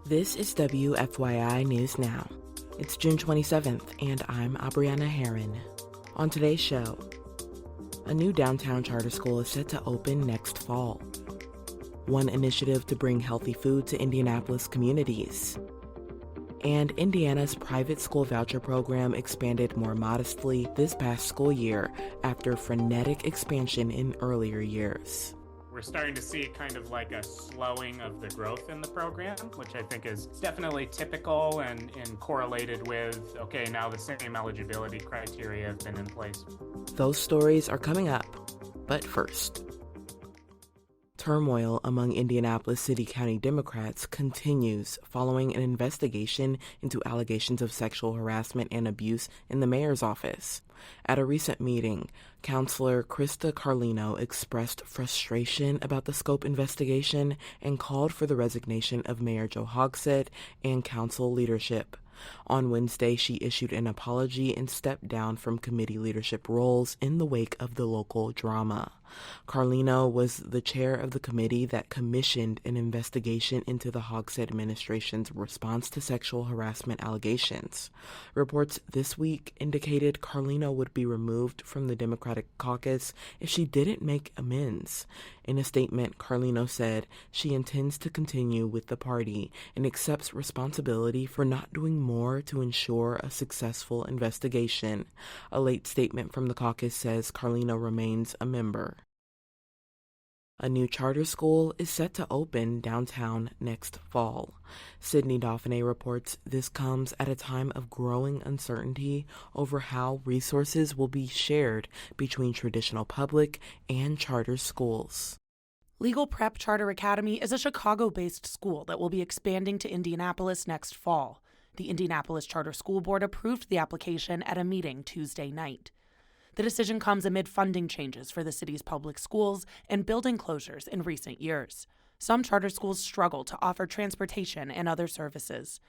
This is WFYI News Now. It's June 27th, and I'm Abriana Herron. On today's show, a new downtown charter school is set to open next fall. One initiative to bring healthy food to Indianapolis communities. And Indiana's private school voucher program expanded more modestly this past school year after frenetic expansion in earlier years. We're starting to see kind of like a slowing of the growth in the program, which I think is definitely typical and correlated with, okay, now the same eligibility criteria have been in place. Those stories are coming up, but first. Turmoil among Indianapolis City-County Democrats continues following an investigation into allegations of sexual harassment and abuse in the mayor's office. At a recent meeting, Councilor Krista Carlino expressed frustration about the scope investigation and called for the resignation of Mayor Joe Hogsett and council leadership. On Wednesday, she issued an apology and stepped down from committee leadership roles in the wake of the local drama. Carlino was the chair of the committee that commissioned an investigation into the Hogsett administration's response to sexual harassment allegations. Reports this week indicated Carlino would be removed from the Democratic caucus if she didn't make amends. In a statement, Carlino said she intends to continue with the party and accepts responsibility for not doing more to ensure a successful investigation. A late statement from the caucus says Carlino remains a member. A new charter school is set to open downtown next fall. Sydney Dauphiné reports this comes at a time of growing uncertainty over how resources will be shared between traditional public and charter schools. Legal Prep Charter Academy is a Chicago-based school that will be expanding to Indianapolis next fall. The Indianapolis Charter School Board approved the application at a meeting Tuesday night. The decision comes amid funding changes for the city's public schools and building closures in recent years. Some charter schools struggle to offer transportation and other services.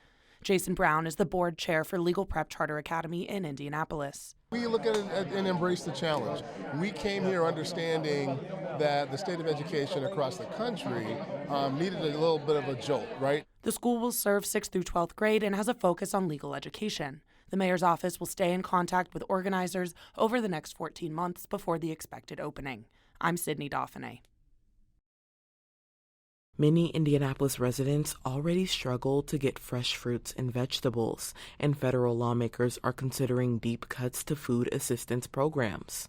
Jason Brown is the board chair for Legal Prep Charter Academy in Indianapolis. We look at it and embrace the challenge. We came here understanding that the state of education across the country needed a little bit of a jolt, right? The school will serve 6th through 12th grade and has a focus on legal education. The mayor's office will stay in contact with organizers over the next 14 months before the expected opening. I'm Sydney Dauphiné. Many Indianapolis residents already struggle to get fresh fruits and vegetables, and federal lawmakers are considering deep cuts to food assistance programs.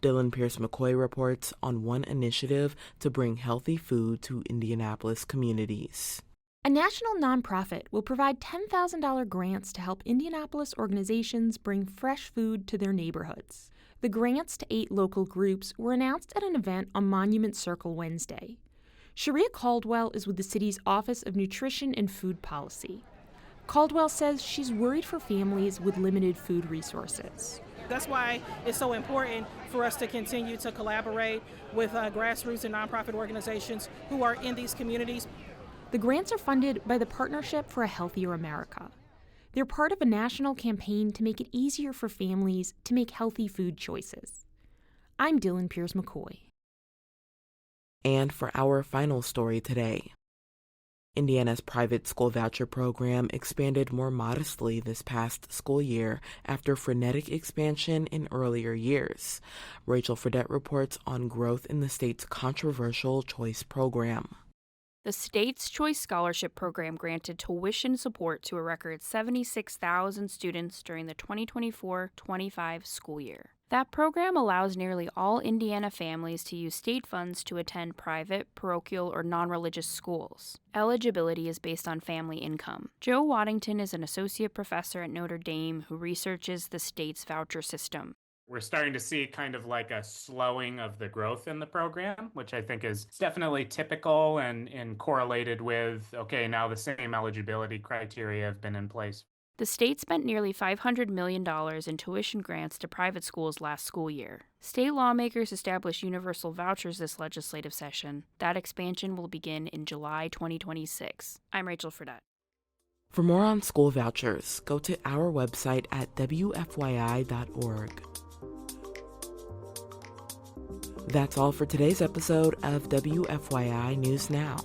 Dylan Pierce-McCoy reports on one initiative to bring healthy food to Indianapolis communities. A national nonprofit will provide $10,000 grants to help Indianapolis organizations bring fresh food to their neighborhoods. The grants to 8 local groups were announced at an event on Monument Circle Wednesday. Sharia Caldwell is with the city's Office of Nutrition and Food Policy. Caldwell says she's worried for families with limited food resources. That's why it's so important for us to continue to collaborate with grassroots and nonprofit organizations who are in these communities. The grants are funded by the Partnership for a Healthier America. They're part of a national campaign to make it easier for families to make healthy food choices. I'm Dylan Pierce-McCoy. And for our final story today, Indiana's private school voucher program expanded more modestly this past school year after frenetic expansion in earlier years. Rachel Fredette reports on growth in the state's controversial choice program. The state's Choice Scholarship Program granted tuition support to a record 76,000 students during the 2024-25 school year. That program allows nearly all Indiana families to use state funds to attend private, parochial, or non-religious schools. Eligibility is based on family income. Joe Waddington is an associate professor at Notre Dame who researches the state's voucher system. We're starting to see kind of like a slowing of the growth in the program, which I think is definitely typical and correlated with, okay, now the same eligibility criteria have been in place. The state spent nearly $500 million in tuition grants to private schools last school year. State lawmakers established universal vouchers this legislative session. That expansion will begin in July 2026. I'm Rachel Fredette. For more on school vouchers, go to our website at WFYI.org. That's all for today's episode of WFYI News Now.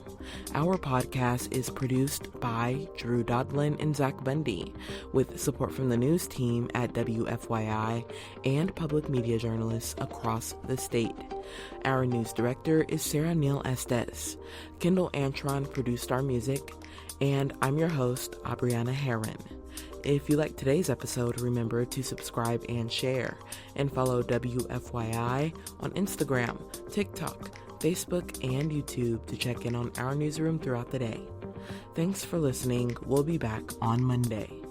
Our podcast is produced by Drew Daudelin and Zach Bundy, with support from the news team at WFYI and public media journalists across the state. Our news director is Sarah Neal-Estes. Kendall Antron produced our music, and I'm your host, Abriana Herron. If you like today's episode, remember to subscribe and share, and follow WFYI on Instagram, TikTok, Facebook, and YouTube to check in on our newsroom throughout the day. Thanks for listening. We'll be back on Monday.